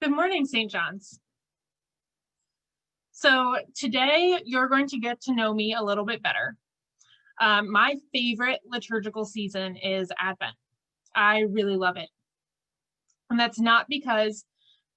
Good morning, St. John's. So today you're going to get to know me a little bit better. My favorite liturgical season is Advent. I really love it. And that's not because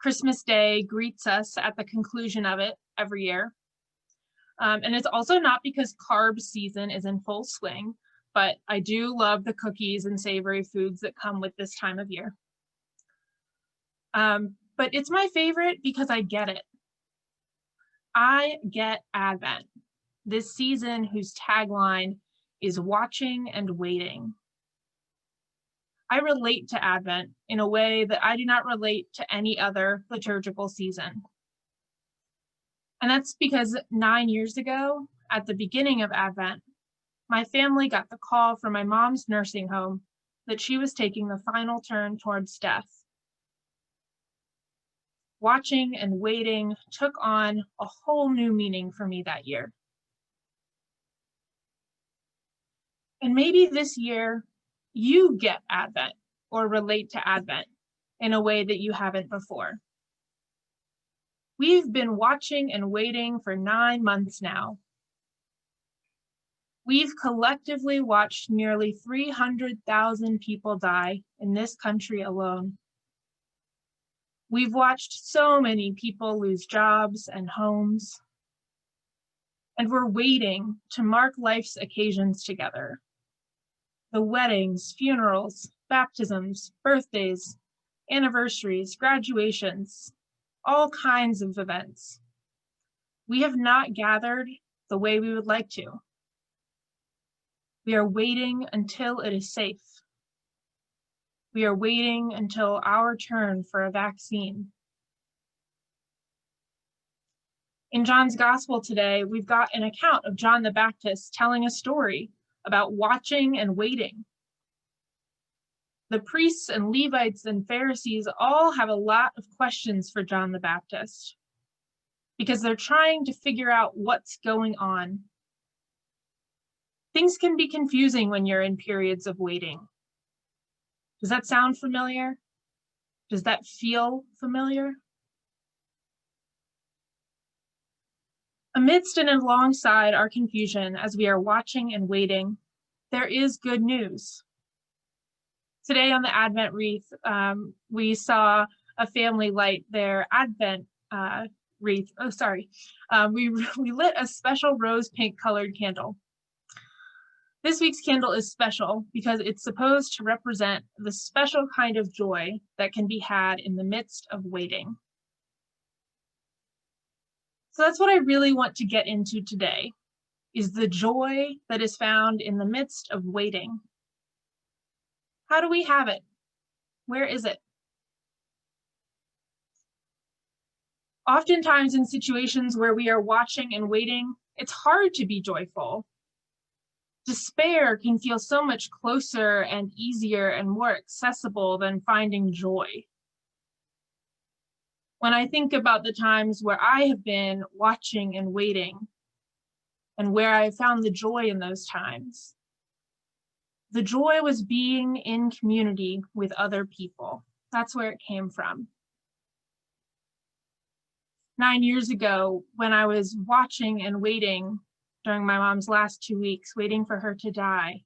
Christmas Day greets us at the conclusion of it every year. And it's also not because carb season is in full swing, but I do love the cookies and savory foods that come with this time of year. But it's my favorite because I get it. I get Advent, this season whose tagline is watching and waiting. I relate to Advent in a way that I do not relate to any other liturgical season. And that's because 9 years ago, at the beginning of Advent, my family got the call from my mom's nursing home that she was taking the final turn towards death. Watching and waiting took on a whole new meaning for me that year. And maybe this year, you get Advent or relate to Advent in a way that you haven't before. We've been watching and waiting for 9 months now. We've collectively watched nearly 300,000 people die in this country alone. We've watched so many people lose jobs and homes. And we're waiting to mark life's occasions together. The weddings, funerals, baptisms, birthdays, anniversaries, graduations, all kinds of events. We have not gathered the way we would like to. We are waiting until it is safe. We are waiting until our turn for a vaccine. In John's Gospel today, we've got an account of John the Baptist telling a story about watching and waiting. The priests and Levites and Pharisees all have a lot of questions for John the Baptist because they're trying to figure out what's going on. Things can be confusing when you're in periods of waiting. Does that sound familiar? Does that feel familiar? Amidst and alongside our confusion as we are watching and waiting, there is good news. Today on the Advent Wreath, we saw a family light their Advent wreath. We lit a special rose pink colored candle. This week's candle is special because it's supposed to represent the special kind of joy that can be had in the midst of waiting. So that's what I really want to get into today, is the joy that is found in the midst of waiting. How do we have it? Where is it? Oftentimes in situations where we are watching and waiting, it's hard to be joyful. Despair can feel so much closer and easier and more accessible than finding joy. When I think about the times where I have been watching and waiting, and where I found the joy in those times, the joy was being in community with other people. That's where it came from. 9 years ago, when I was watching and waiting during my mom's last 2 weeks, waiting for her to die,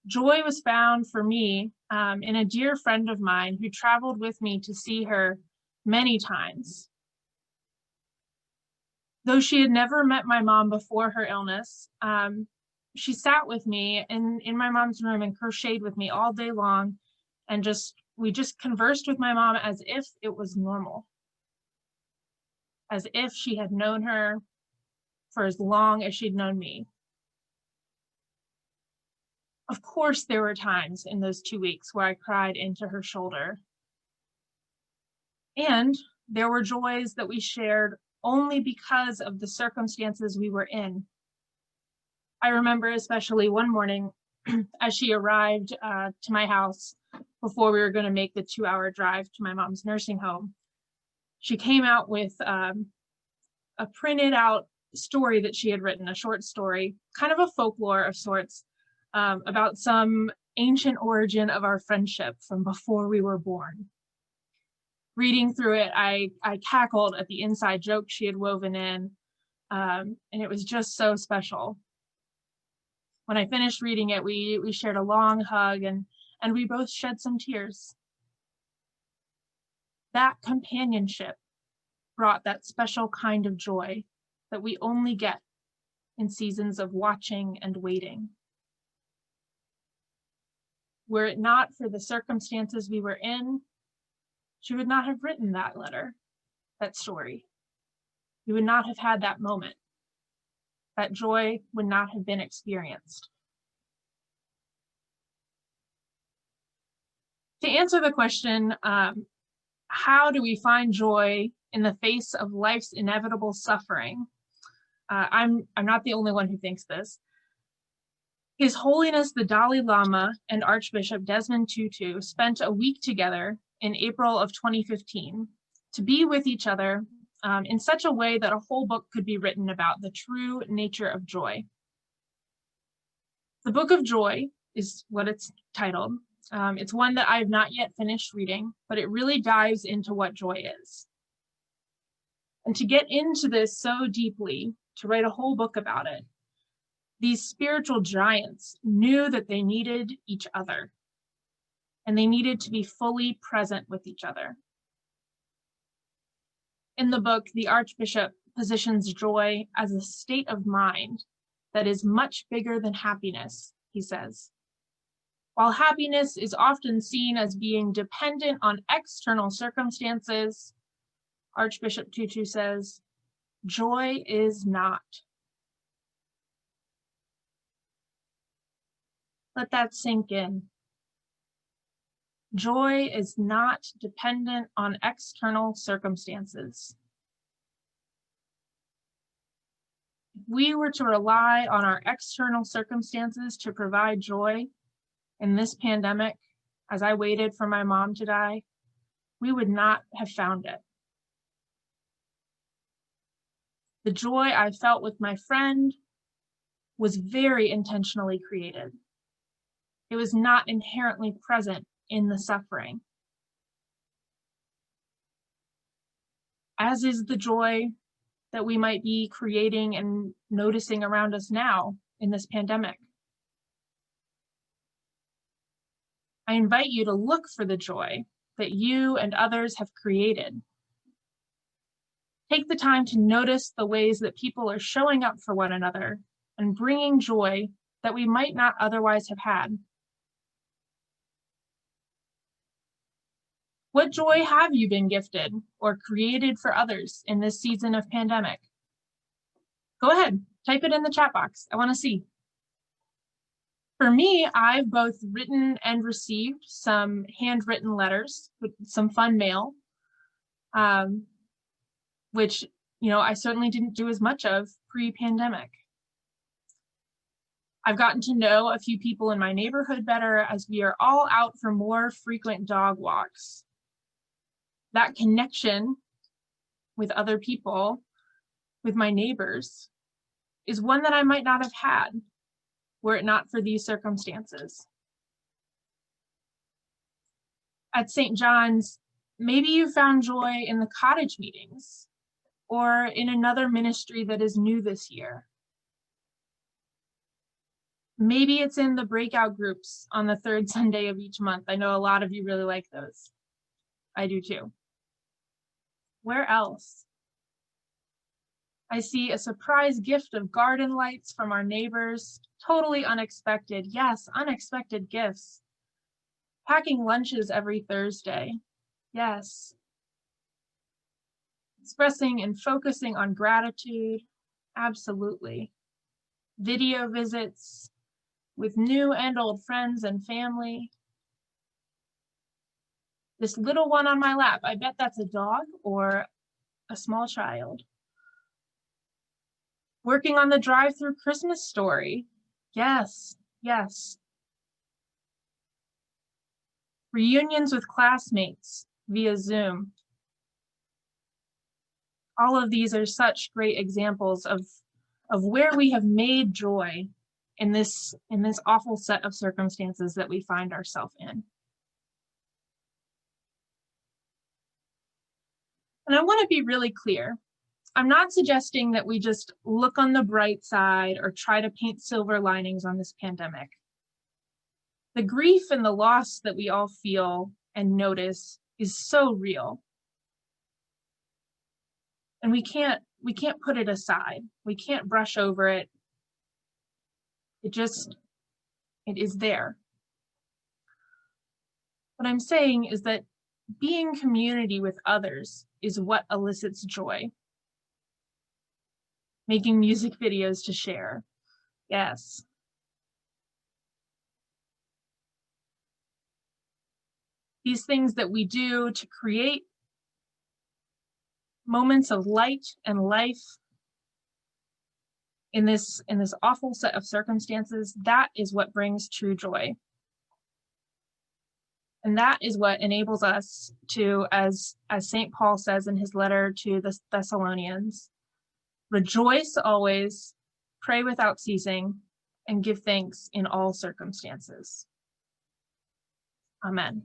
joy was found for me in a dear friend of mine who traveled with me to see her many times. Though she had never met my mom before her illness, she sat with me in my mom's room and crocheted with me all day long, and we just conversed with my mom as if it was normal, as if she had known her for as long as she'd known me. Of course, there were times in those 2 weeks where I cried into her shoulder. And there were joys that we shared only because of the circumstances we were in. I remember especially one morning as she arrived to my house before we were going to make the 2-hour drive to my mom's nursing home. She came out with a printed out story that she had written, a short story, kind of a folklore of sorts, about some ancient origin of our friendship from before we were born. Reading through it, I cackled at the inside joke she had woven in, and it was just so special. When I finished reading it, we shared a long hug, and we both shed some tears. That companionship brought that special kind of joy that we only get in seasons of watching and waiting. Were it not for the circumstances we were in, she would not have written that letter, that story. We would not have had that moment. That joy would not have been experienced. To answer the question, how do we find joy in the face of life's inevitable suffering? I'm not the only one who thinks this. His Holiness the Dalai Lama and Archbishop Desmond Tutu spent a week together in April of 2015 to be with each other in such a way that a whole book could be written about the true nature of joy. The Book of Joy is what it's titled. It's one that I have not yet finished reading, but it really dives into what joy is. And to get into this so deeply, to write a whole book about it, these spiritual giants knew that they needed each other, and they needed to be fully present with each other. In the book, the Archbishop positions joy as a state of mind that is much bigger than happiness, he says. While happiness is often seen as being dependent on external circumstances, Archbishop Tutu says, joy is not. Let that sink in. Joy is not dependent on external circumstances. If we were to rely on our external circumstances to provide joy in this pandemic, as I waited for my mom to die, we would not have found it. The joy I felt with my friend was very intentionally created. It was not inherently present in the suffering. As is the joy that we might be creating and noticing around us now in this pandemic. I invite you to look for the joy that you and others have created. Take the time to notice the ways that people are showing up for one another and bringing joy that we might not otherwise have had. What joy have you been gifted or created for others in this season of pandemic? Go ahead, type it in the chat box. I want to see. For me, I've both written and received some handwritten letters with some fun mail, which, I certainly didn't do as much of pre-pandemic. I've gotten to know a few people in my neighborhood better as we are all out for more frequent dog walks. That connection with other people, with my neighbors, is one that I might not have had were it not for these circumstances. At St. John's, maybe you found joy in the cottage meetings or in another ministry that is new this year. Maybe it's in the breakout groups on the third Sunday of each month. I know a lot of you really like those. I do too. Where else? I see a surprise gift of garden lights from our neighbors, totally unexpected. Yes, unexpected gifts. Packing lunches every Thursday. Yes. Expressing and focusing on gratitude. Absolutely. Video visits with new and old friends and family. This little one on my lap, I bet that's a dog or a small child. Working on the drive-through Christmas story. Yes, yes. Reunions with classmates via Zoom. All of these are such great examples of where we have made joy in this awful set of circumstances that we find ourselves in. And I want to be really clear. I'm not suggesting that we just look on the bright side or try to paint silver linings on this pandemic. The grief and the loss that we all feel and notice is so real. And we can't put it aside. We can't brush over it. It is there. What I'm saying is that being community with others is what elicits joy. Making music videos to share. Yes. These things that we do to create moments of light and life in this awful set of circumstances, that is what brings true joy. And that is what enables us to, as St. Paul says in his letter to the Thessalonians, rejoice always, pray without ceasing, and give thanks in all circumstances. Amen.